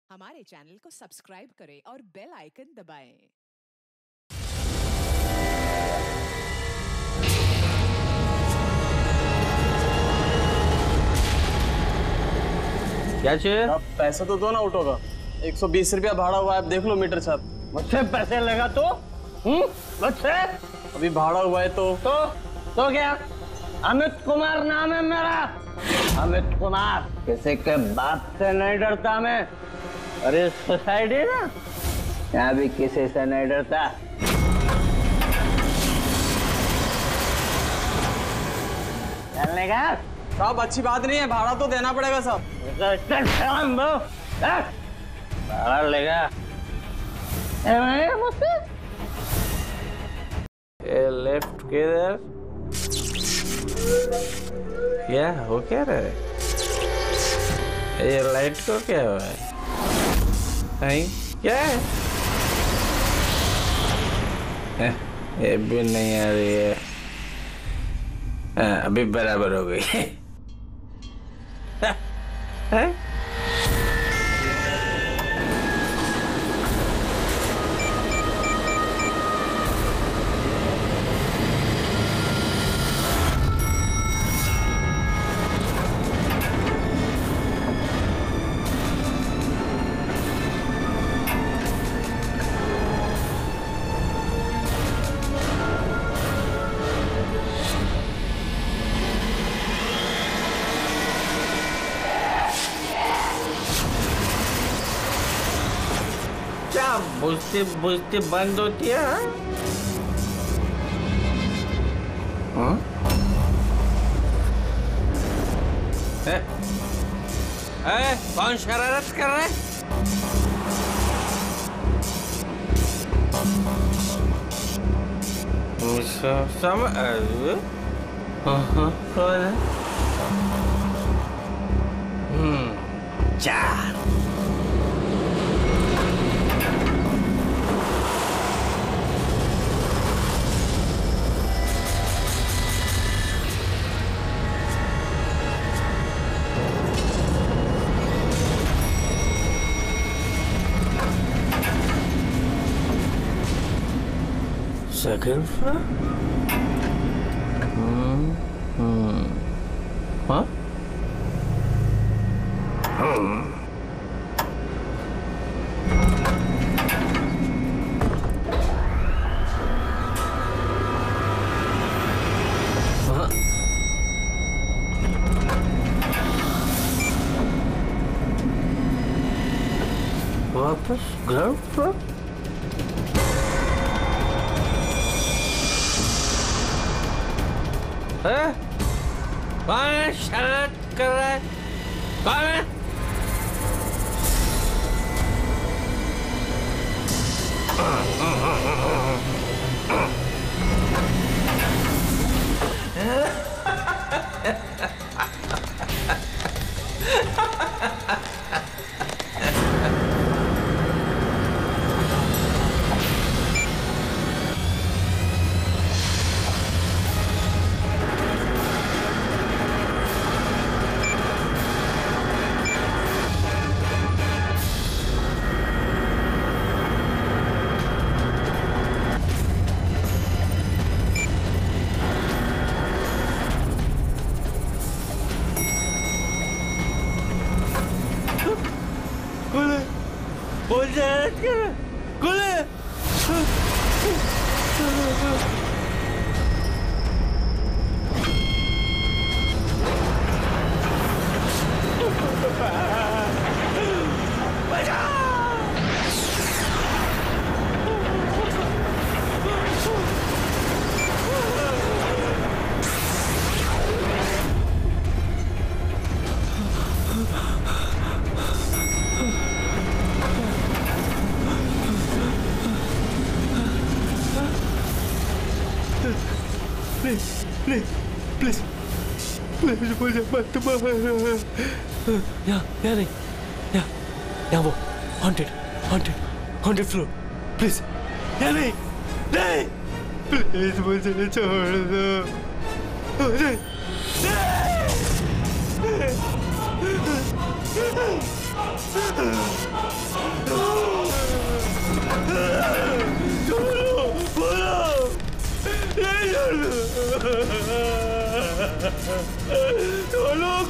हमारे चैनल को सब्सक्राइब करें और बेल आइकन दबाएं। क्या चाहिए? आप पैसा तो दो ना ऑटो का। 120 रुपया भाड़ा हुआ है, आप देख लो मीटर छाप। मुझसे पैसे लगा तो? मुझसे? अभी भाड़ा हुआ है तो क्या? अमित कुमार नाम है मेरा। अमित कुमार, किसी के बाप से नहीं डरता मैं। अरे सोसाइटी ना, यहाँ भी किसी से नहीं डरता। चलने का? साहब अच्छी बात नहीं है, भाड़ा तो देना पड़ेगा साहब। भाड़ा लेगा मुझसे? लेफ्ट किधर? क्या हो क्या रहा है? ये लाइट को क्या हुआ है? क्या है? ये भी नहीं आ रही है। अभी बराबर हो गई। है? बुझती बंद होती है। हाँ? कौन शरारत कर रहा है? कौन है? चार। Second floor? Huh? वापस ग्राउंड फ्लोर? कौन है शरारत कर रहा है? कौन है? प्लीज मुझे मत मारो। यहाँ नहीं, यहाँ वो हॉन्टेड फ्लोर। प्लीज यहाँ नहीं, प्लीज मुझे छोड़ दो। नहीं। खोलो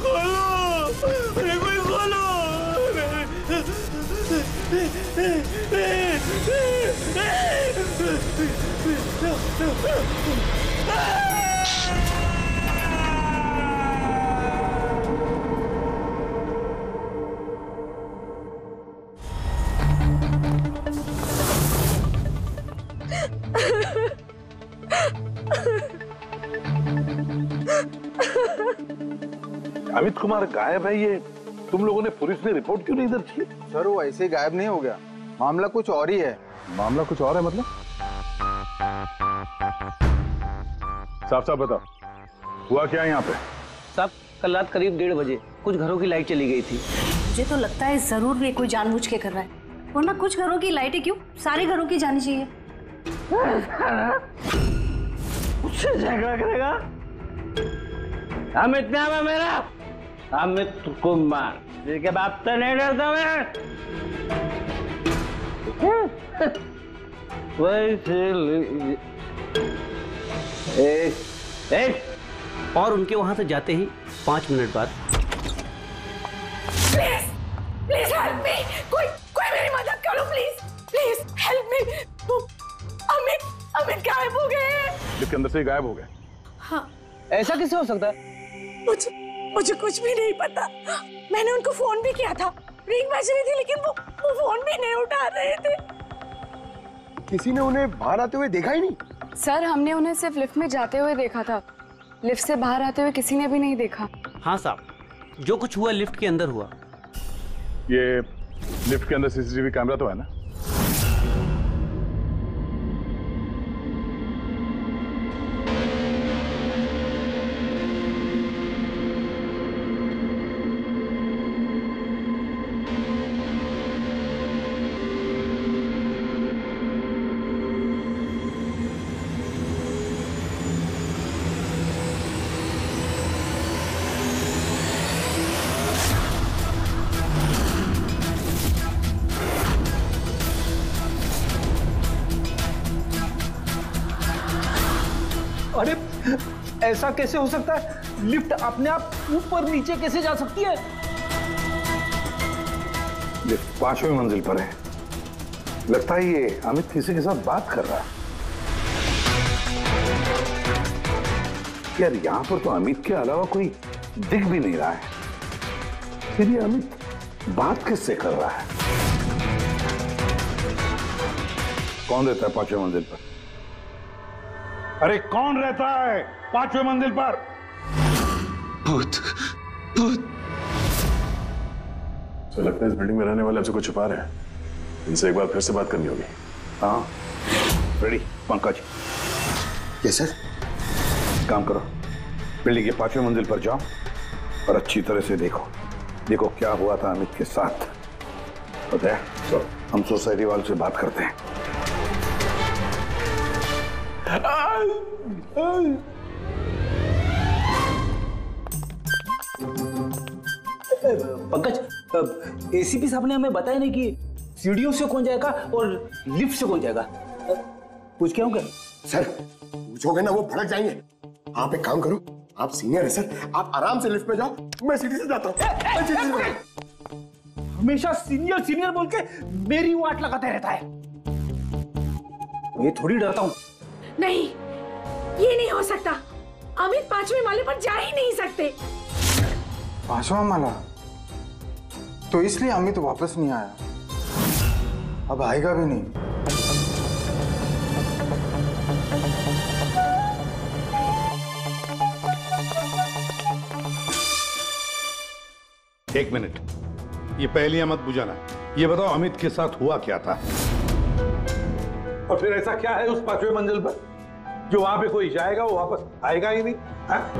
खोलो, अरे कोई खोलो। अमित कुमार गायब है, ये तुम लोगों ने पुलिस ने रिपोर्ट क्यों नहीं दर्ज की? सर वो ऐसे ही गायब नहीं हो गया, मामला कुछ और ही है। मामला कुछ और है मतलब? साफ साफ बताओ, हुआ क्या यहाँ पे? साहब कल रात करीब 1:30 बजे कुछ घरों की लाइट चली गई थी। मुझे तो लगता है जरूर ये कोई जानबूझ के कर रहा है, वरना कुछ घरों की लाइटें क्यों, सारे घरों की जानी चाहिए। उससे झगड़ा करेगा? अमित नाम है मेरा, अमित कुमार, जिसके बाप से नहीं डरता मैं। और उनके वहां से जाते ही 5 मिनट बाद प्लीज प्लीज हेल्प मी, कोई मेरी मदद करो please, please help me. Amit गायब हो गए। लिफ्ट के अंदर से ही गायब हो गए? हाँ। ऐसा कैसे हो सकता है? मुझे कुछ भी नहीं पता। मैंने उनको फोन भी किया था, रिंग बज रही थी, लेकिन वो फोन भी नहीं उठा रहे थे। किसी ने उन्हें बाहर आते हुए देखा ही नहीं? सर हमने उन्हें सिर्फ लिफ्ट में जाते हुए देखा था, लिफ्ट से बाहर आते हुए किसी ने भी नहीं देखा। हाँ साहब, जो कुछ हुआ लिफ्ट के अंदर हुआ। ये लिफ्ट के अंदर सीसीटीवी कैमरा तो है ना? अरे ऐसा कैसे हो सकता है? लिफ्ट अपने आप ऊपर नीचे कैसे जा सकती है? लिफ्ट 5वीं मंजिल पर है। लगता है ये अमित किसी के साथ बात कर रहा है। यार यहाँ पर तो अमित के अलावा कोई दिख भी नहीं रहा है, फिर ये अमित बात किससे कर रहा है? कौन रहता है 5वीं मंजिल पर? अरे कौन रहता है 5वीं मंजिल पर? भूत। तो लगता है इस बिल्डिंग में रहने वाले आपसे कुछ छुपा रहे हैं। इनसे एक बार फिर से बात करनी होगी। हाँ रेडी पंकज? Yes sir. काम करो, बिल्डिंग के 5वीं मंजिल पर जाओ और अच्छी तरह से देखो क्या हुआ था अमित के साथ। पता है हम सोसाइटी वालों से बात करते हैं। पंकज, एसीपी साहब ने हमें बताया नहीं कि सीढ़ियों से कौन जाएगा और लिफ्ट से कौन जाएगा। पूछ क्या होगा? सर पूछोगे ना वो भड़क जाएंगे। आप एक काम करो, आप सीनियर है सर, आप आराम से लिफ्ट में जाओ, मैं सीढ़ी से जाता हूँ। हमेशा सीनियर बोल के मेरी वाट लगाते रहता है। ये थोड़ी डरता हूँ। नहीं, ये नहीं हो सकता। अमित 5वें माले पर जा ही नहीं सकते। 5वां माला? तो इसलिए अमित वापस नहीं आया, अब आएगा भी नहीं। एक मिनट, ये पहेलियां मत बुझाना। ये बताओ अमित के साथ हुआ क्या था? और फिर ऐसा क्या है उस 5वीं मंजिल पर जो वहां पे कोई जाएगा वो वापस आएगा ही नहीं? हाँ?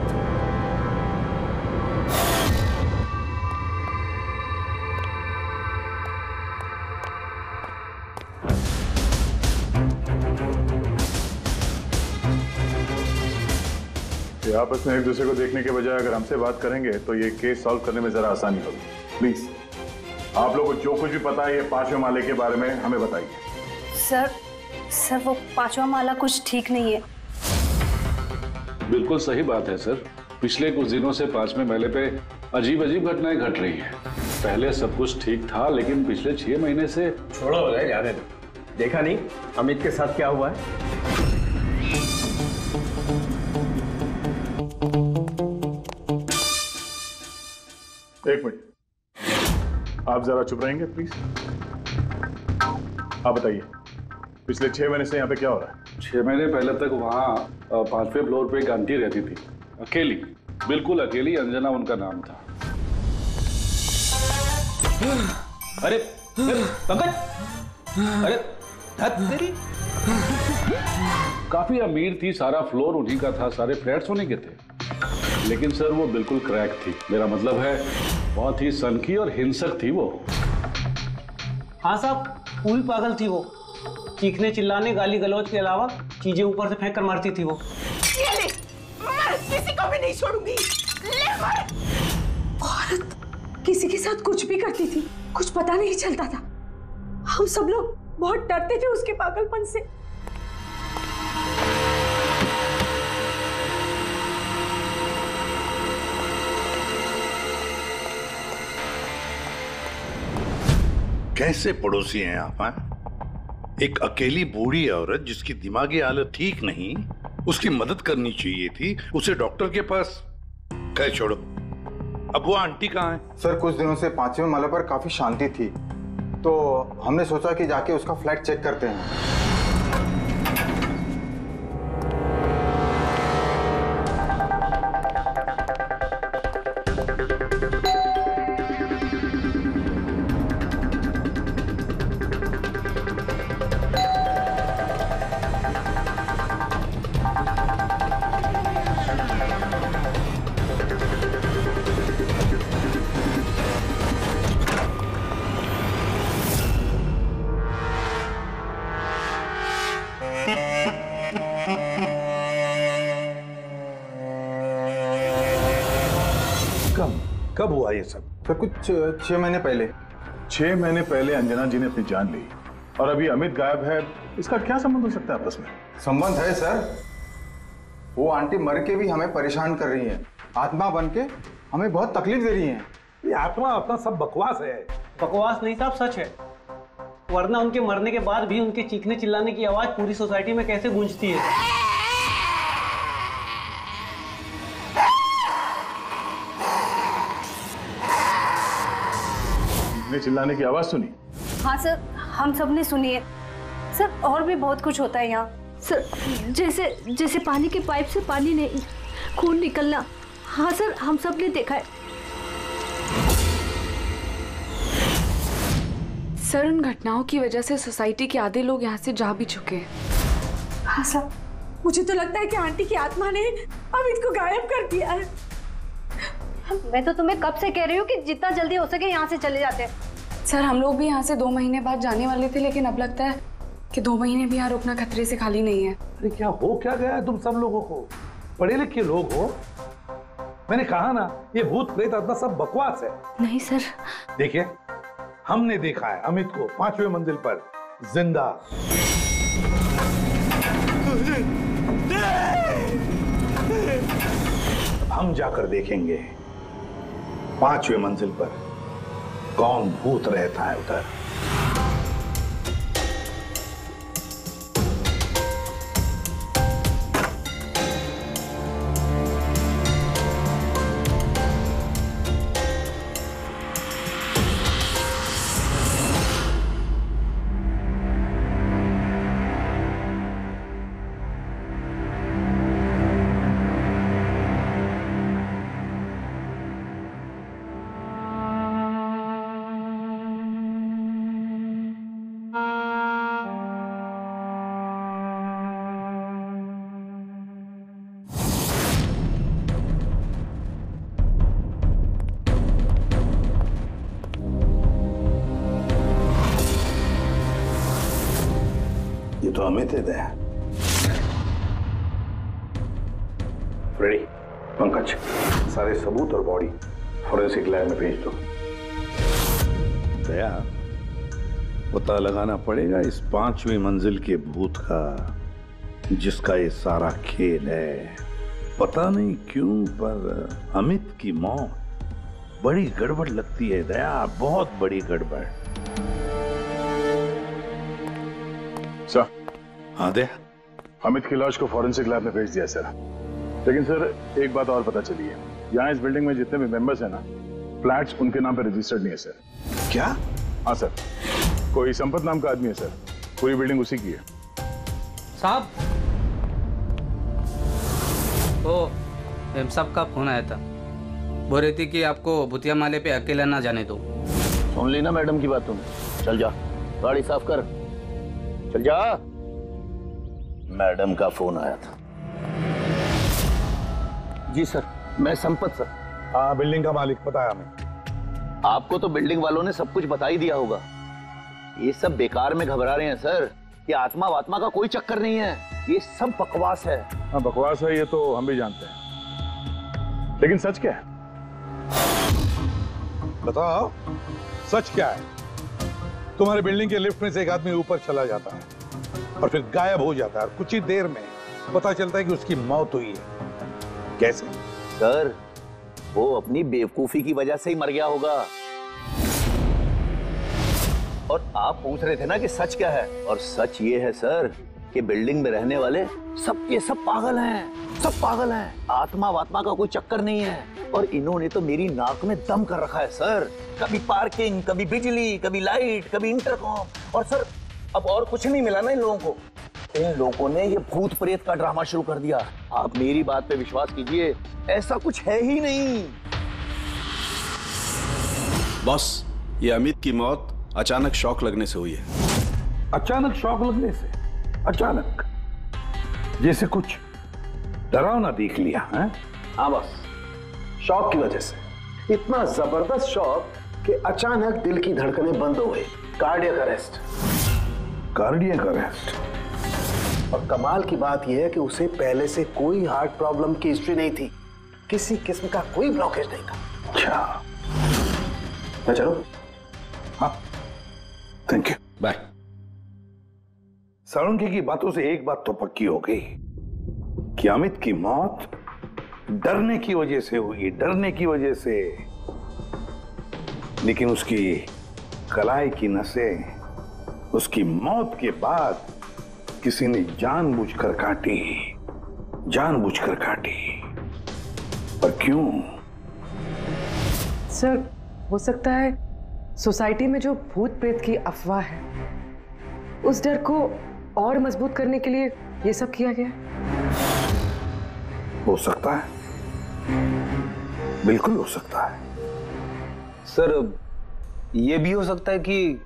ये आपस में एक दूसरे को देखने के बजाय अगर हमसे बात करेंगे तो ये केस सॉल्व करने में जरा आसानी होगी। प्लीज आप लोगों को जो कुछ भी पता है ये 5वें माले के बारे में हमें बताइए। सर वो 5वां माला कुछ ठीक नहीं है। बिल्कुल सही बात है सर। पिछले कुछ दिनों से 5वें माले पे अजीब अजीब घटनाएं घट रही हैं। पहले सब कुछ ठीक था, लेकिन पिछले 6 महीने से। छोड़ो हो जाए, जाने दो। देखा नहीं अमित के साथ क्या हुआ है? एक मिनट, आप जरा चुप रहेंगे प्लीज। आप बताइए, पिछले 6 महीने से यहाँ पे क्या हो रहा है? 6 महीने पहले तक वहाँ 5वें फ्लोर पे एक आंटी रहती थी, अकेली, बिल्कुल अकेली। अंजना उनका नाम था। अरे पंकज, अरे तेरी काफी अमीर थी, सारा फ्लोर उन्हीं का था, सारे फ्लैट्स उन्हीं के थे। लेकिन सर वो बिल्कुल क्रैक थी। मेरा मतलब है बहुत ही सनकी और हिंसक थी वो। हाँ साहब, पूरी पागल थी वो। चीखने चिल्लाने गाली गलौज के अलावा चीजें ऊपर से फेंक कर मारती थी वो। ये ले, मैं किसी को भी नहीं छोड़ूंगी। ले मर। औरत किसी के साथ कुछ भी करती थी, कुछ पता नहीं चलता था। हम सब लोग बहुत डरते थे उसके पागलपन से। कैसे पड़ोसी हैं आप? एक अकेली बूढ़ी औरत जिसकी दिमागी हालत ठीक नहीं, उसकी मदद करनी चाहिए थी, उसे डॉक्टर के पास। कह छोड़ो, अब वो आंटी कहाँ है? सर कुछ दिनों से 5वें माले पर काफी शांति थी, तो हमने सोचा कि जाके उसका फ्लैट चेक करते हैं। कब हुआ ये सब? फिर कुछ 6 महीने पहले। 6 महीने पहले अंजना जी ने अपनी जान ली, और अभी अमित गायब है। इसका क्या संबंध हो सकता है आपस में? संबंध है सर। वो आंटी मर के भी हमें परेशान कर रही है, आत्मा बन के हमें बहुत तकलीफ दे रही है। ये आत्मा अपना सब बकवास है। बकवास नहीं साहब, सच है। वरना उनके मरने के बाद भी उनके चीखने चिल्लाने की आवाज पूरी सोसाइटी में कैसे गूंजती है। चिल्लाने की आवाज सुनी? हाँ सर, हम सब ने सुनी है सर। और भी बहुत कुछ होता है यहाँ सर, जैसे पानी के पाइप से पानी नहीं, खून निकलना। हाँ सर, हम सब ने देखा है। सर उन घटनाओं की वजह से सोसाइटी के आधे लोग यहाँ से जा भी चुके हैं। हाँ सर, मुझे तो लगता है कि आंटी की आत्मा ने अमित को गायब कर दिया है। मैं तो तुम्हें कब से कह रही हूँ कि जितना जल्दी हो सके यहाँ से चले जाते हैं। सर हम लोग भी यहाँ से 2 महीने बाद जाने वाले थे, लेकिन अब लगता है कि 2 महीने भी यहाँ रुकना खतरे से खाली नहीं है। अरे क्या हो क्या गया है तुम सब लोगों को? पढ़े लिखे लोग हो। मैंने कहा ना, ये भूत प्रेत आत्मा सब बकवास है। नहीं सर। देखिए, हमने देखा है अमित को 5वें मंजिल पर जिंदा। हम जाकर देखेंगे 5वें मंजिल पर कौन भूत रहता है उधर। तो अमित है। रेडी? पंकज, सारे सबूत और बॉडी फॉरेंसिक लैब में भेज दो। दया, पता लगाना पड़ेगा इस 5वीं मंजिल के भूत का, जिसका ये सारा खेल है। पता नहीं क्यों पर अमित की मौत बड़ी गड़बड़ लगती है दया, बहुत बड़ी गड़बड़। सर। हाँ दया। अमित की लाश को फॉरेंसिक लैब में भेज दिया सर। लेकिन सर एक बात और पता चली है, यहाँ इस बिल्डिंग में जितने भी मेंबर्स हैं ना, फ्लैट्स उनके नाम पे रजिस्टर्ड नहीं है सर। क्या? हाँ सर, कोई संपत नाम का आदमी है सर, पूरी बिल्डिंग उसी की है। साहब, तो एम साहब का फोन आया था, बोल रही थी कि आपको भूतिया माले पे अकेला ना जाने दो। सुन ली ना मैडम की बात तुमने? चल जा, गाड़ी साफ कर, चल जा। मैडम का फोन आया था। जी सर, मैं संपत सर। हाँ, बिल्डिंग का मालिक, बताया हमें। आपको तो बिल्डिंग वालों ने सब कुछ बता ही दिया होगा। ये सब बेकार में घबरा रहे हैं सर। ये आत्मा वात्मा का कोई चक्कर नहीं है, ये सब बकवास है। हाँ बकवास है, ये तो हम भी जानते हैं, लेकिन सच क्या है? बताओ, सच क्या है? तुम्हारे बिल्डिंग के लिफ्ट में से एक आदमी ऊपर चला जाता है और फिर गायब हो जाता है, और कुछ ही देर में पता चलता है कि उसकी मौत हुई है। कैसे? सर, वो अपनी बेवकूफी की वजह से ही मर गया होगा। और आप पूछ रहे थे ना कि सच क्या है, और सच ये है सर कि बिल्डिंग में रहने वाले सब के सब पागल हैं, सब पागल हैं। आत्मा वात्मा का कोई चक्कर नहीं है। और इन्होंने तो मेरी नाक में दम कर रखा है सर। कभी पार्किंग, कभी बिजली, कभी लाइट, कभी इंटरकॉम। और सर अब और कुछ नहीं मिला ना इन लोगों को। इन लोगों ने ये भूत प्रेत का ड्रामा शुरू कर दिया। आप मेरी बात पे विश्वास कीजिए, ऐसा कुछ है ही नहीं। बॉस, ये अमित की मौत अचानक शॉक लगने से हुई है। अचानक शॉक लगने से? अचानक? जैसे कुछ डरावना देख लिया है? हाँ बॉस, शॉक की वजह से। इतना जबरदस्त शॉक कि अचानक दिल की धड़कनें बंद हो गई। Cardiac arrest. Cardiac arrest? और कमाल की बात यह है कि उसे पहले से कोई हार्ट प्रॉब्लम की हिस्ट्री नहीं थी, किसी किस्म का कोई ब्लॉकेज नहीं था। अच्छा, मैं चलो? हाँ, थैंक यू, बाय। साळुंखे की बातों से एक बात तो पक्की हो गई कि अमित की मौत डरने की वजह से हुई, डरने की वजह से। लेकिन उसकी कलाई की नसें उसकी मौत के बाद किसी ने जानबूझकर काटी, जानबूझकर काटी। पर क्यों? सर, हो सकता है सोसाइटी में जो भूत प्रेत की अफवाह है, उस डर को और मजबूत करने के लिए ये सब किया गया। हो सकता है, बिल्कुल हो सकता है। सर, ये भी हो सकता है कि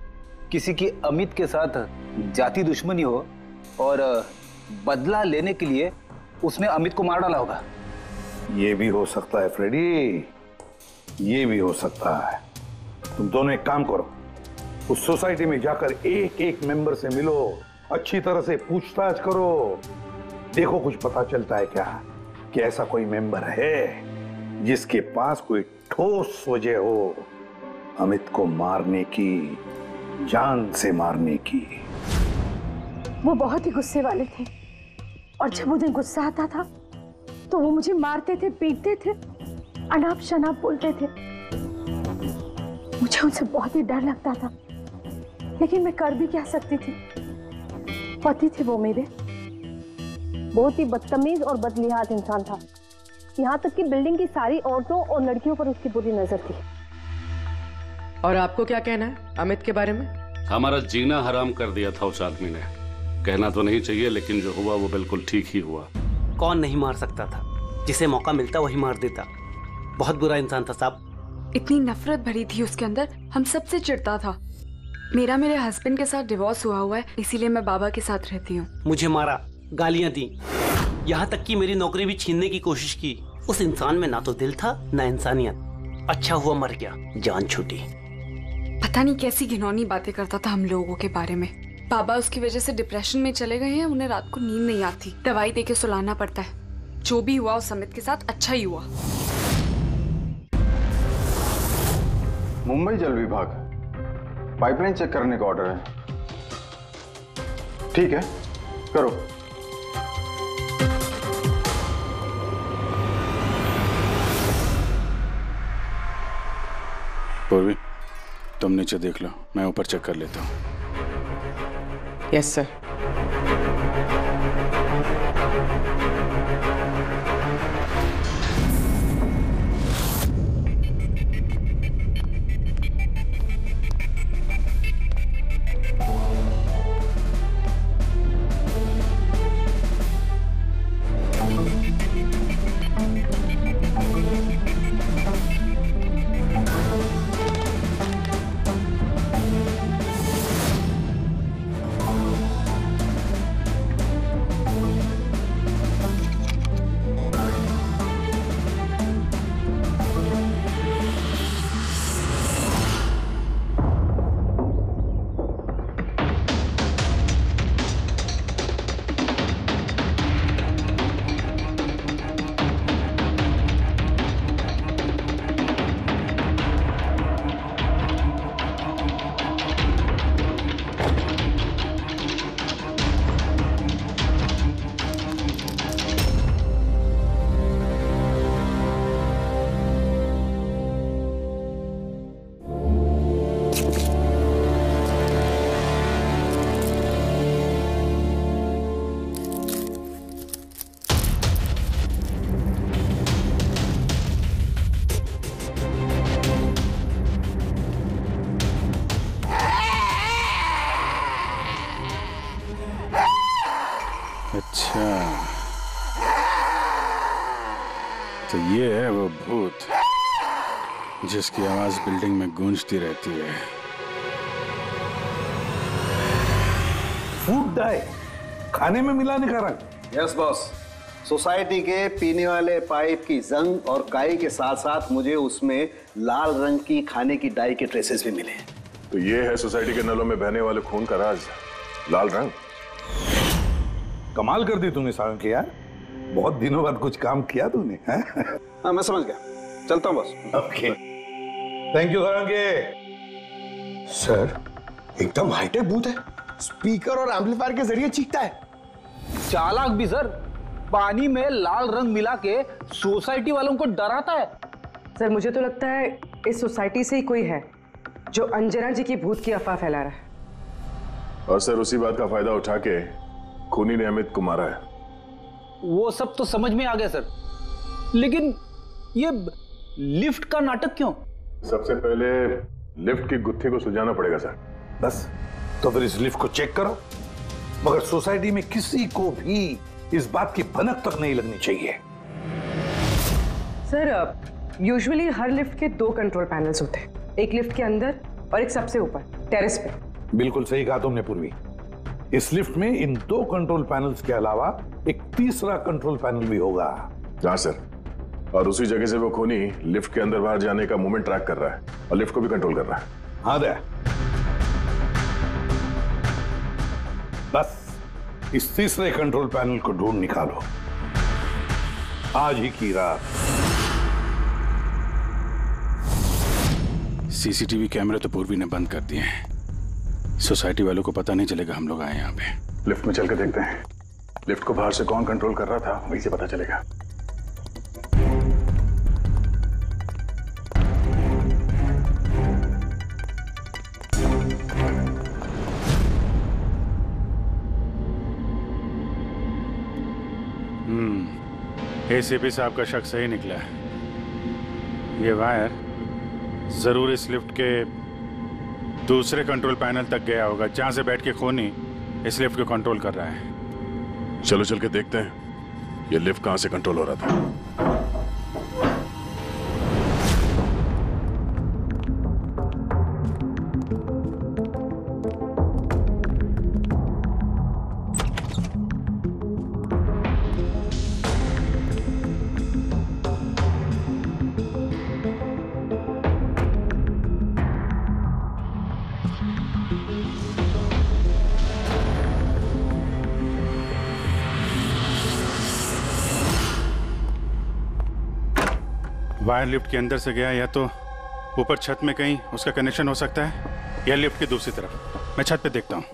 किसी की अमित के साथ जाति दुश्मनी हो और बदला लेने के लिए उसने अमित को मार डाला होगा। ये भी हो सकता है फ्रेडी, ये भी हो सकता है। तुम दोनों एक काम करो, उस सोसाइटी में जाकर एक एक मेंबर से मिलो, अच्छी तरह से पूछताछ करो, देखो कुछ पता चलता है क्या कि ऐसा कोई मेंबर है जिसके पास कोई ठोस वजह हो अमित को मारने की, जान से मारने की। वो बहुत ही गुस्से वाले थे, और जब उन्हें गुस्सा आता था तो वो मुझे मारते थे, पीटते थे, अनाप शनाप बोलते थे। मुझे उनसे बहुत ही डर लगता था, लेकिन मैं कर भी क्या सकती थी। पति थे वो मेरे। बहुत ही बदतमीज और बदलिहाज इंसान था। यहाँ तक कि बिल्डिंग की सारी औरतों और लड़कियों पर उसकी बुरी नजर थी। और आपको क्या कहना है अमित के बारे में? हमारा जीना हराम कर दिया था उस आदमी ने। कहना तो नहीं चाहिए, लेकिन जो हुआ वो बिल्कुल ठीक ही हुआ। कौन नहीं मार सकता था? जिसे मौका मिलता वही मार देता। बहुत बुरा इंसान था साहब। इतनी नफरत भरी थी उसके अंदर, हम सबसे चिढ़ता था। मेरे हस्बैंड के साथ डिवोर्स हुआ है, इसीलिए मैं बाबा के साथ रहती हूँ। मुझे मारा, गालियां दी, यहाँ तक कि मेरी नौकरी भी छीनने की कोशिश की। उस इंसान में ना तो दिल था ना इंसानियत। अच्छा हुआ मर गया, जान छूटी। पता नहीं कैसी घिनौनी बातें करता था हम लोगों के बारे में। बाबा उसकी वजह से डिप्रेशन में चले गए हैं, उन्हें रात को नींद नहीं आती, दवाई देके सुलाना पड़ता है। जो भी हुआ उस अमित के साथ अच्छा ही हुआ। मुंबई जल विभाग, पाइपलाइन चेक करने का ऑर्डर है। ठीक है, करो। पूर्वी, तुम नीचे देख लो, मैं ऊपर चेक कर लेता हूँ। Yes sir. अच्छा, तो ये है वो भूत जिसकी आवाज बिल्डिंग में गूंजती रहती है। फूड डाई खाने में मिलाने का रंग। यस बॉस, सोसाइटी के पीने वाले पाइप की जंग और काई के साथ साथ मुझे उसमें लाल रंग की खाने की डाई के ट्रेसेस भी मिले। तो ये है सोसाइटी के नलों में बहने वाले खून का राज, लाल रंग। कमाल कर दी तूने सारंग के यार, बहुत दिनों बाद कुछ काम किया तूने। हाँ मैं समझ गया, चलता हूँ बस। Okay, thank you Sarange. Sir एकदम हाईटेक बूथ है, स्पीकर और एम्पलीफायर के जरिए चीखता है। चालाक भी सर, पानी में लाल रंग मिला के सोसाइटी वालों को डराता है। सर मुझे तो लगता है इस सोसाइटी से ही कोई है जो अंजना जी की भूत की अफवाह फैला रहा है। और सर उसी बात का फायदा उठा के खूनी ने अमित को मारा है। वो सब तो समझ में आ गया सर, लेकिन ये लिफ्ट का नाटक क्यों? सबसे पहले लिफ्ट की गुत्थी को सुलझाना पड़ेगा सर। बस, तो फिर इस लिफ्ट को चेक करो, मगर सोसाइटी में किसी को भी इस बात की भनक तक नहीं लगनी चाहिए। सर यूजुअली हर लिफ्ट के 2 कंट्रोल पैनल्स होते हैं, एक लिफ्ट के अंदर और एक सबसे ऊपर टेरेस पे। बिल्कुल सही कहा तुमने पूर्वी। इस लिफ्ट में इन 2 कंट्रोल पैनल्स के अलावा एक तीसरा कंट्रोल पैनल भी होगा। हाँ सर, और उसी जगह से वो खूनी लिफ्ट के अंदर बाहर जाने का मूवमेंट ट्रैक कर रहा है और लिफ्ट को भी कंट्रोल कर रहा है। हाँ दे, बस इस तीसरे कंट्रोल पैनल को ढूंढ निकालो आज ही की रात। सीसीटीवी कैमरे तो पूर्वी ने बंद कर दिए हैं, सोसाइटी वालों को पता नहीं चलेगा हम लोग आए यहाँ पे। लिफ्ट में चल के देखते हैं, लिफ्ट को बाहर से कौन कंट्रोल कर रहा था वहीं से पता चलेगा। एसीपी साहब का शक सही निकला है। ये वायर जरूर इस लिफ्ट के दूसरे कंट्रोल पैनल तक गया होगा, जहां से बैठ के खूनी इस लिफ्ट को कंट्रोल कर रहा है। चलो चल के देखते हैं ये लिफ्ट कहां से कंट्रोल हो रहा था। वायर लिफ्ट के अंदर से गया या तो ऊपर छत में कहीं उसका कनेक्शन हो सकता है। या लिफ्ट की दूसरी तरफ? मैं छत पे देखता हूँ।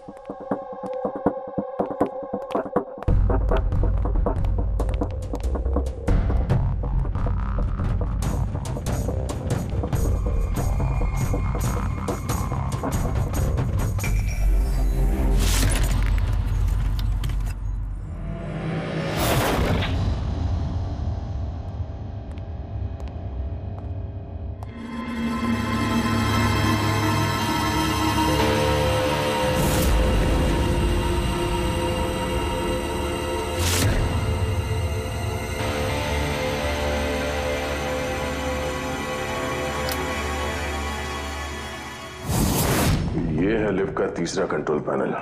ये है लिफ्ट का तीसरा कंट्रोल पैनल।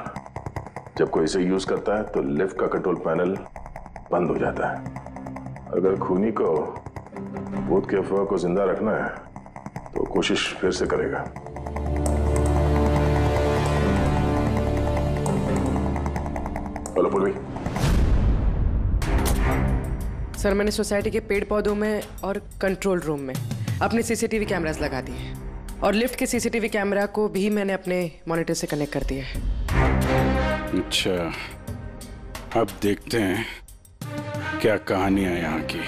जब कोई इसे यूज करता है तो लिफ्ट का कंट्रोल पैनल बंद हो जाता है। अगर खूनी को भूत के अफवाह को जिंदा रखना है तो कोशिश फिर से करेगा। हेलो पूर्वी। सर, मैंने सोसाइटी के पेड़ पौधों में और कंट्रोल रूम में अपने सीसीटीवी कैमरास लगा दिए और लिफ्ट के सीसीटीवी कैमरा को भी मैंने अपने मॉनिटर से कनेक्ट कर दिया है। अच्छा, अब देखते हैं क्या कहानी है यहाँ की।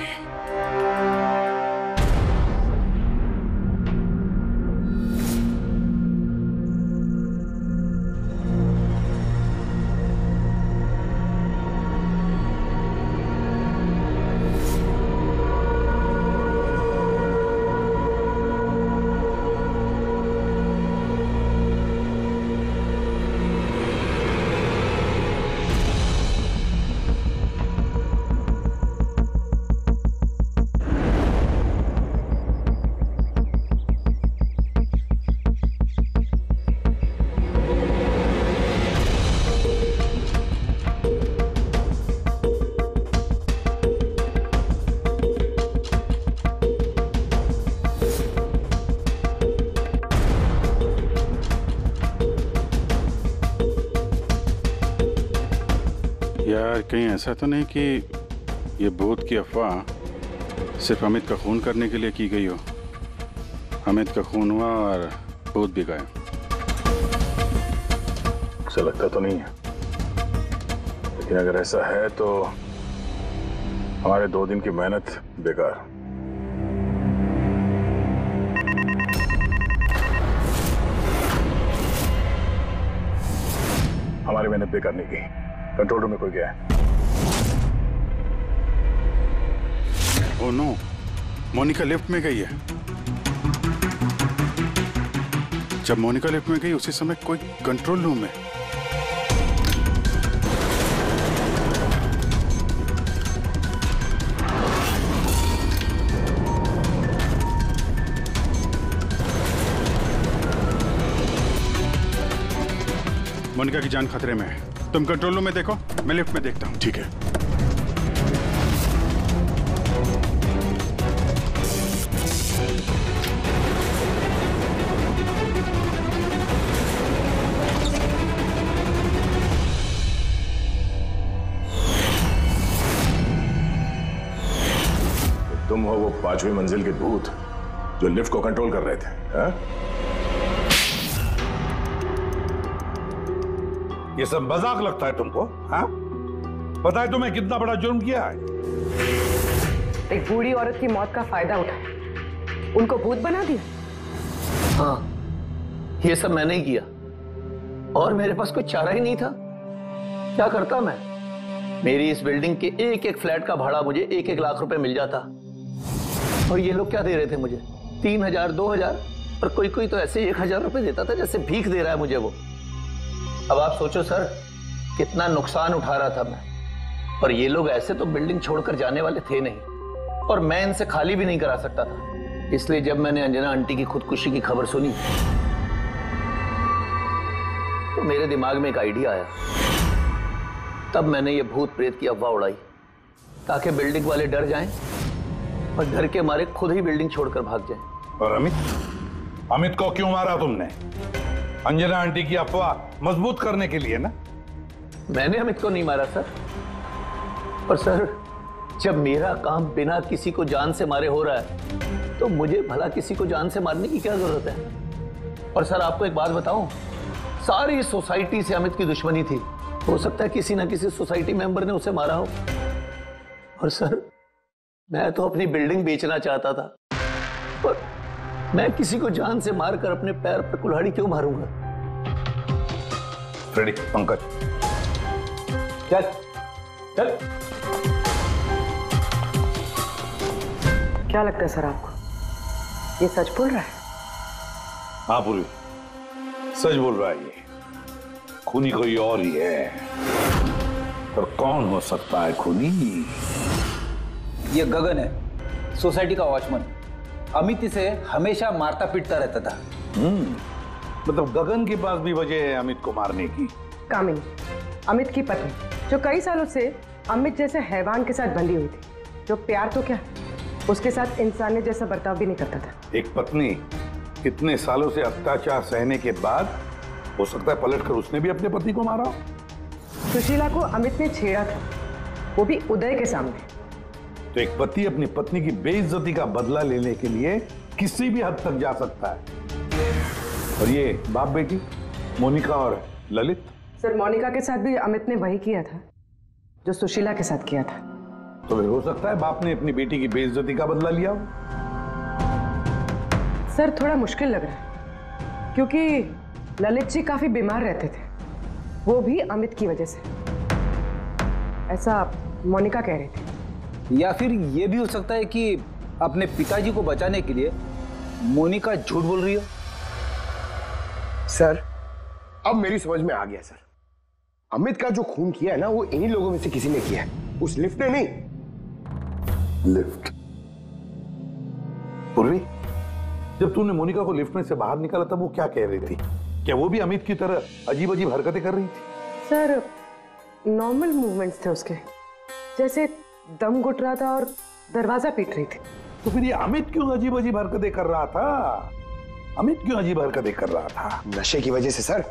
यार, कहीं ऐसा तो नहीं कि ये भूत की अफवाह सिर्फ अमित का खून करने के लिए की गई हो? अमित का खून हुआ और भूत भी गए। ऐसा लगता तो नहीं है, लेकिन अगर ऐसा है तो हमारे 2 दिन की मेहनत बेकार। हमारी मेहनत बेकार नहीं की। कंट्रोल रूम में कोई गया है? ओह नो, मोनिका लिफ्ट में गई है। जब मोनिका लिफ्ट में गई उसी समय कोई कंट्रोल रूम में। मोनिका की जान खतरे में है। तुम कंट्रोल रूम में देखो, मैं लिफ्ट में देखता हूँ। ठीक है। तुम हो वो 5वीं मंजिल के भूत जो लिफ्ट को कंट्रोल कर रहे थे, हा? ये सब मजाक लगता है तुमको? हाँ? पता है तुम्हें कितना बड़ा जुर्म किया है? एक बूढ़ी औरत की मौत का फायदा उठाया, उनको भूत बना दिया। हाँ, ये सब मैंने ही किया और मेरे पास कोई चारा ही नहीं था। क्या करता मैं? मेरी इस बिल्डिंग के एक एक फ्लैट का भाड़ा मुझे 1-1 लाख रुपए मिल जाता और ये लोग क्या दे रहे थे मुझे? 3,000, 2,000 और कोई कोई तो ऐसे 1,000 रुपए देता था जैसे भीख दे रहा है मुझे वो। अब आप सोचो सर, कितना नुकसान उठा रहा था मैं। और ये लोग ऐसे तो बिल्डिंग छोड़कर जाने वाले थे नहीं और मैं इनसे खाली भी नहीं करा सकता था। इसलिए जब मैंने अंजना आंटी की खुदकुशी की खबर सुनी तो मेरे दिमाग में एक आइडिया आया। तब मैंने ये भूत प्रेत की अफवाह उड़ाई ताकि बिल्डिंग वाले डर जाएं और डर के मारे खुद ही बिल्डिंग छोड़कर भाग जाएं। और अमित को क्यों मारा तुमने? अंजना आंटी की अफवाह मजबूत करने के लिए ना? मैंने अमित को नहीं मारा सर। पर सर, जब मेरा काम बिना किसी को जान से मारे हो रहा है तो मुझे भला किसी को जान से मारने की क्या जरूरत है? और सर आपको एक बात बताऊं, सारी सोसाइटी से अमित की दुश्मनी थी। हो सकता है किसी ना किसी सोसाइटी मेंबर ने उसे मारा हो। और सर मैं तो अपनी बिल्डिंग बेचना चाहता था, पर मैं किसी को जान से मारकर अपने पैर पर कुल्हाड़ी क्यों मारूंगा? फ्रेडी, पंकज, चल चल। क्या लगता है सर आपको, ये सच बोल रहा है? हाँ पूर्वी, सच बोल रहा है। ये खूनी कोई और ही है, पर कौन हो सकता है खूनी? ये गगन है, सोसाइटी का वॉचमैन। अमित इसे हमेशा मारता पीटता रहता था। मतलब गगन के पास भी वजह है अमित को मारने की। कामिनी, अमित की पत्नी, जो कई सालों से अमित जैसे हैवान के साथ बंधी हुई थी, जो प्यार तो क्या उसके साथ इंसानियत जैसा बर्ताव भी नहीं करता था। एक पत्नी इतने सालों से अत्याचार सहने के बाद हो सकता है पलटकर उसने भी अपने पति को मारा हो। सुशीला को अमित ने छेड़ा था, वो भी उदय के सामने। तो एक पति अपनी पत्नी की बेइज्जती का बदला लेने के लिए किसी भी हद तक जा सकता है। और ये बाप बेटी मोनिका और ललित। सर मोनिका के साथ भी अमित ने वही किया था जो सुशीला के साथ किया था। तो फिर हो सकता है बाप ने अपनी बेटी की बेइज्जती का बदला लिया हो। सर थोड़ा मुश्किल लग रहा है, क्योंकि ललित जी काफी बीमार रहते थे, वो भी अमित की वजह से, ऐसा मोनिका कह रही थी। या फिर ये भी हो सकता है कि अपने पिताजी को बचाने के लिए मोनिका झूठ बोल रही हो। सर अब मेरी समझ में आ गया सर, अमित का जो खून किया है ना, वो इन्हीं लोगों में से किसी ने किया है, उस लिफ्ट ने नहीं। लिफ्ट? पूर्वी, जब तूने मोनिका को लिफ्ट में से बाहर निकाला तब वो क्या कह रही थी? क्या वो भी अमित की तरह अजीब अजीब हरकतें कर रही थी? सर नॉर्मल मूवमेंट्स थे उसके, जैसे दम घुट रहा था और दरवाजा पीट रही थी। तो फिर ये अमित क्यों अजीब अजीब हरकतें कर रहा था? अमित क्यों अजीब हरकतें कर रहा था? नशे की वजह से सर।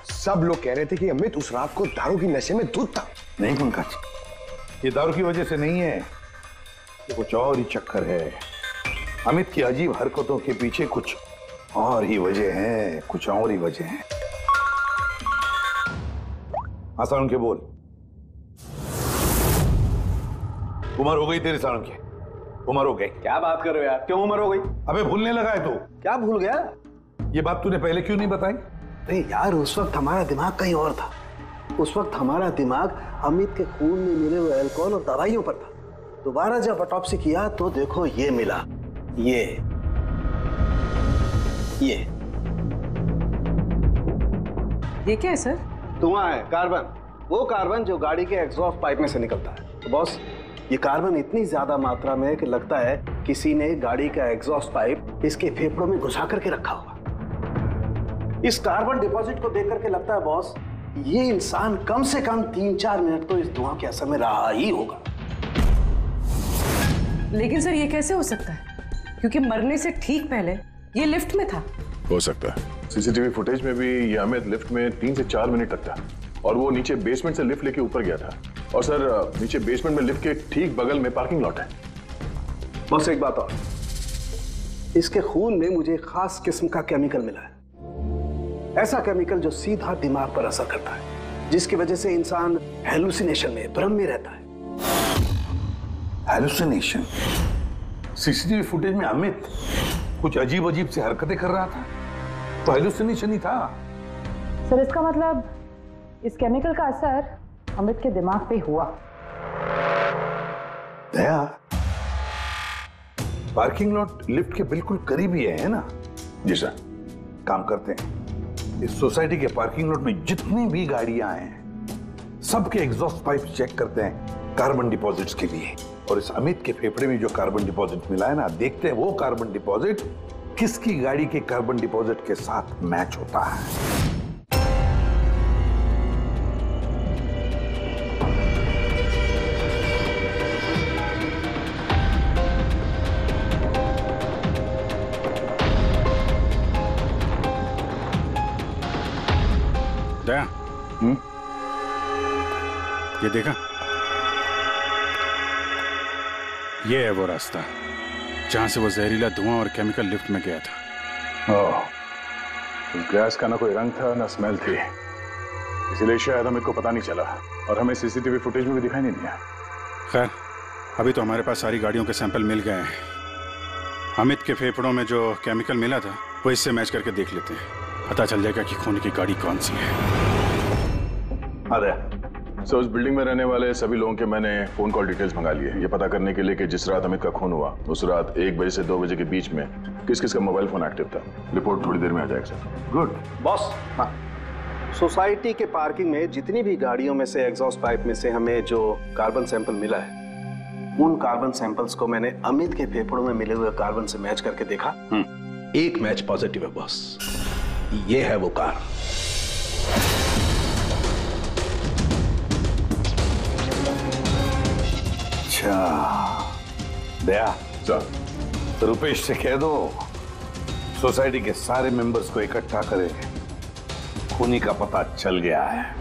सब लोग कह रहे थे कि अमित उस रात को दारू की नशे में धुत था। नहीं पंकज, ये दारू की वजह से नहीं है, ये कुछ और ही चक्कर है। अमित की अजीब हरकतों के पीछे कुछ और ही वजह है, कुछ और ही वजह है। सारुण के बोल। उम्र हो गई तेरी सारुण की, उम्र हो गई। क्या बात कर रहे हो यार, क्यों उम्र हो गई? अबे भूलने लगा है तू। क्या भूल गया? ये बात तूने पहले क्यों नहीं बताई? अरे यार उस वक्त हमारा दिमाग कहीं और था। उस वक्त हमारा दिमाग अमित के खून में मिले हुए अल्कोहल और दवाइयों पर था। दोबारा जब ऑटोप्सी किया तो देखो ये मिला, ये क्या है सर? धुआं है, कार्बन। वो कार्बन जो गाड़ी के एग्जॉस्ट पाइप में से निकलता है। तो बॉस ये कार्बन इतनी ज्यादा मात्रा में कि लगता है किसी ने गाड़ी का एग्जॉस्ट पाइप इसके फेफड़ों में घुसा करके रखा हुआ। इस कार्बन डिपॉजिट को देख करके लगता है बॉस ये इंसान कम से कम 3-4 मिनट तो इस धुआं के असर में रहा ही होगा। लेकिन सर ये कैसे हो सकता है, क्योंकि मरने से ठीक पहले ये लिफ्ट में था। हो सकता है। सीसीटीवी फुटेज में भी ये अमित लिफ्ट में 3 से 4 मिनट तक था और वो नीचे बेसमेंट से लिफ्ट लेके ऊपर गया था। और सर नीचे बेसमेंट में लिफ्ट के ठीक बगल में पार्किंग लॉट है। बस एक बात और, इसके खून में मुझे एक खास किस्म का केमिकल मिला है। ऐसा केमिकल जो सीधा दिमाग पर असर करता है, जिसकी वजह से इंसान हेलुसिनेशन में, भ्रम में रहता है। हेलुसिनेशन? सीसीटीवी फुटेज में अमित कुछ अजीब अजीब सी हरकतें कर रहा था, तो हेलुसिनेशन ही था। सर इसका मतलब इस केमिकल का असर अमित के दिमाग पे हुआ। दया, पार्किंग लॉट लिफ्ट के बिल्कुल करीब ही है ना? जी सर। काम करते हैं, इस सोसाइटी के पार्किंग लॉट में जितनी भी गाड़ियां हैं सबके एग्जॉस्ट पाइप चेक करते हैं कार्बन डिपॉजिट्स के लिए। और इस अमित के फेफड़े में जो कार्बन डिपॉजिट मिला है ना, देखते हैं वो कार्बन डिपॉजिट किसकी गाड़ी के कार्बन डिपॉजिट के साथ मैच होता है। दया, ये देखा, ये है वो रास्ता जहां से वो जहरीला धुआं और केमिकल लिफ्ट में गया था। गैस का ना कोई रंग था ना स्मेल थी, इसलिए शायद हमें को पता नहीं चला और हमें सीसीटीवी फुटेज में भी दिखाई नहीं दिया। खैर, अभी तो हमारे पास सारी गाड़ियों के सैंपल मिल गए हैं। अमित के फेफड़ों में जो केमिकल मिला था वो इससे मैच करके देख लेते हैं, पता चल जाएगा कि खून की गाड़ी कौन सी है। अरे उस बिल्डिंग में रहने वाले सभी लोगों के मैंने फोन कॉल डिटेल्स मंगा लिए, ये पता करने के लिए कि जिस रात अमित का खून हुआ उस रात 1 बजे से 2 बजे के बीच में किस किस का मोबाइल फोन एक्टिव था। रिपोर्ट थोड़ी देर में आ जाएगा सर। Good boss. हाँ, सोसाइटी के पार्किंग में जितनी भी गाड़ियों में से एग्जॉस्ट पाइप में से हमें जो कार्बन सैंपल मिला है, उन कार्बन सैंपल्स को मैंने अमित के फेफड़ों में मिले हुए कार्बन से मैच करके देखा। एक मैच पॉजिटिव है बॉस, ये है वो कार। अच्छा दया सर, रुपेश से कह दो सोसाइटी के सारे मेंबर्स को इकट्ठा करें, खूनी का पता चल गया है।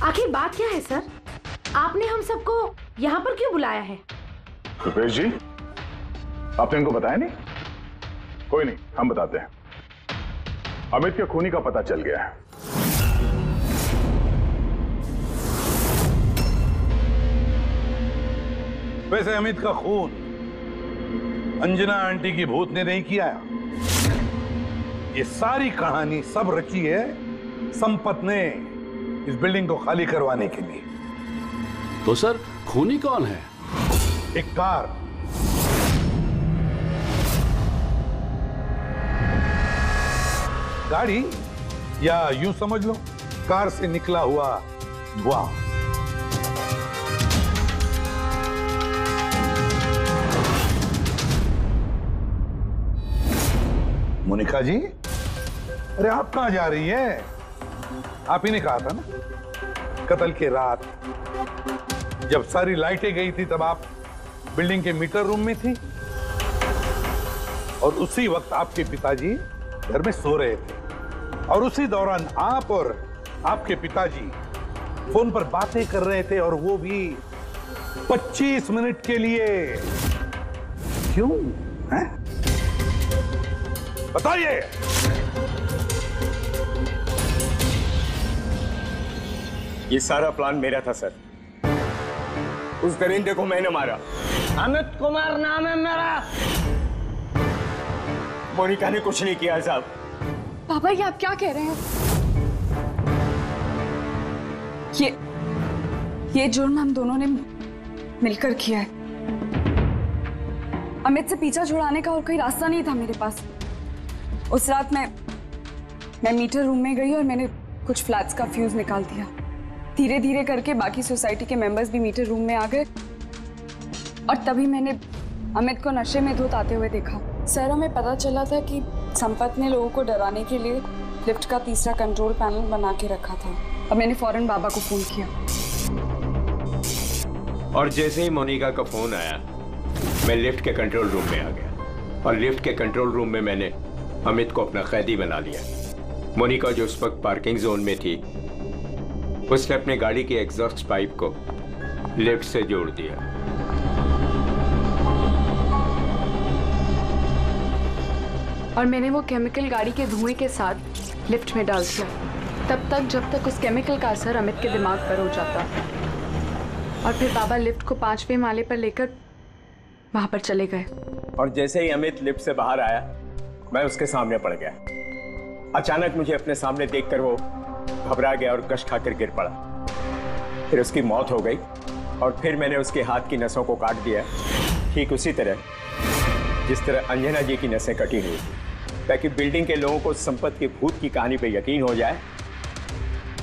आखिर बात क्या है सर? आपने हम सबको यहाँ पर क्यों बुलाया है? रुपेश जी, आपने इनको बताया नहीं? कोई नहीं, हम बताते हैं। अमित के खूनी का पता चल गया है। वैसे अमित का खून अंजना आंटी की भूत ने नहीं किया। ये सारी कहानी सब रची है संपत ने इस बिल्डिंग को खाली करवाने के लिए। तो सर खूनी कौन है? एक कार। गाड़ी, या यूं समझ लो कार से निकला हुआ धुआं। मोनिका जी, अरे आप कहां जा रही है? आप ही ने कहा था ना कत्ल के रात जब सारी लाइटें गई थी तब आप बिल्डिंग के मीटर रूम में थी और उसी वक्त आपके पिताजी घर में सो रहे थे और उसी दौरान आप और आपके पिताजी फोन पर बातें कर रहे थे और वो भी 25 मिनट के लिए। क्यों है? बताइए। ये सारा प्लान मेरा था सर। उस दरिंदे को मैंने मारा। अमित कुमार नाम है मेरा। मोनिका ने कुछ नहीं किया साहब। पापा ये आप क्या कह रहे हैं? ये जुर्म हम दोनों ने मिलकर किया है। अमित से पीछा छुड़ाने का और कोई रास्ता नहीं था मेरे पास। उस रात मैं मीटर रूम में गई और मैंने कुछ फ्लैट्स का फ्यूज निकाल दिया। धीरे धीरे करके बाकी सोसाइटी के मेंबर्स भी मीटर रूम में आ गए और तभी मैंने अमित को नशे में धुत आते हुए देखा। सर हमें पता चला था कि संपत ने लोगों को डराने के लिए लिफ्ट का तीसरा कंट्रोल पैनल बना के रखा था और मैंने फौरन बाबा को फोन किया। और जैसे ही मोनिका का फोन आया मैं लिफ्ट के कंट्रोल रूम में आ गया और लिफ्ट के कंट्रोल रूम में मैंने अमित को अपना कैदी बना लिया। मोनिका जो उस वक्त पार्किंग जोन में थी उसने अपने गाड़ी की एग्जॉस्ट पाइप को लिफ्ट से जोड़ दिया। और मैंने वो केमिकल गाड़ी के धुएं के साथ लिफ्ट में डाल दिया तब तक जब तक उस केमिकल का असर अमित के दिमाग पर हो जाता। और फिर बाबा लिफ्ट को 5वें माले पर लेकर वहां पर चले गए। और जैसे ही अमित लिफ्ट से बाहर आया मैं उसके सामने पड़ गया। अचानक मुझे अपने सामने देखकर वो घबरा गया और कश खाकर गिर पड़ा। फिर उसकी मौत हो गई और फिर मैंने उसके हाथ की नसों को काट दिया, ठीक उसी तरह जिस तरह अंजना जी की नसें कटी हुई, ताकि बिल्डिंग के लोगों को संपत के भूत की कहानी पे यकीन हो जाए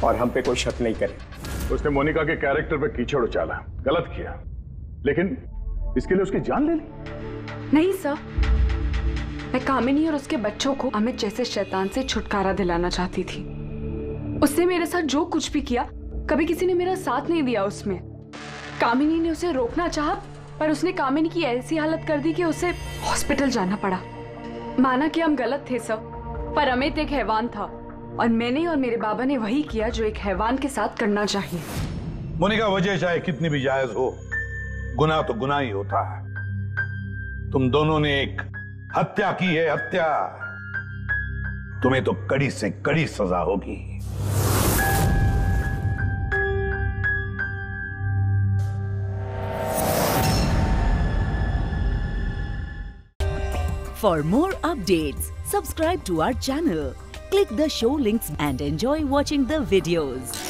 और हम पे कोई शक नहीं करे। उसने मोनिका के कैरेक्टर पे कीचड़ उछाला, गलत किया, लेकिन इसके लिए उसकी जान ले ली। नहीं सर, मैं कामिनी और उसके बच्चों को अमित जैसे शैतान से छुटकारा दिलाना चाहती थी। उसने मेरे साथ जो कुछ भी किया कभी किसी ने मेरा साथ नहीं दिया उसमें। कामिनी ने उसे रोकना चाहा पर उसने कामिनी की ऐसी हालत कर दी कि उसे हॉस्पिटल जाना पड़ा। माना कि हम गलत थे सब, पर अमित एक हैवान था और मैंने और मेरे बाबा ने वही किया जो एक हैवान के साथ करना चाहिए। मोनिका, वजह चाहे कितनी भी जायज हो, गुनाह तो गुनाह ही होता है। तुम दोनों ने एक हत्या की है, हत्या। तुम्हें तो कड़ी से कड़ी सजा होगी। For more updates, subscribe to our channel, click the show links and enjoy watching the videos.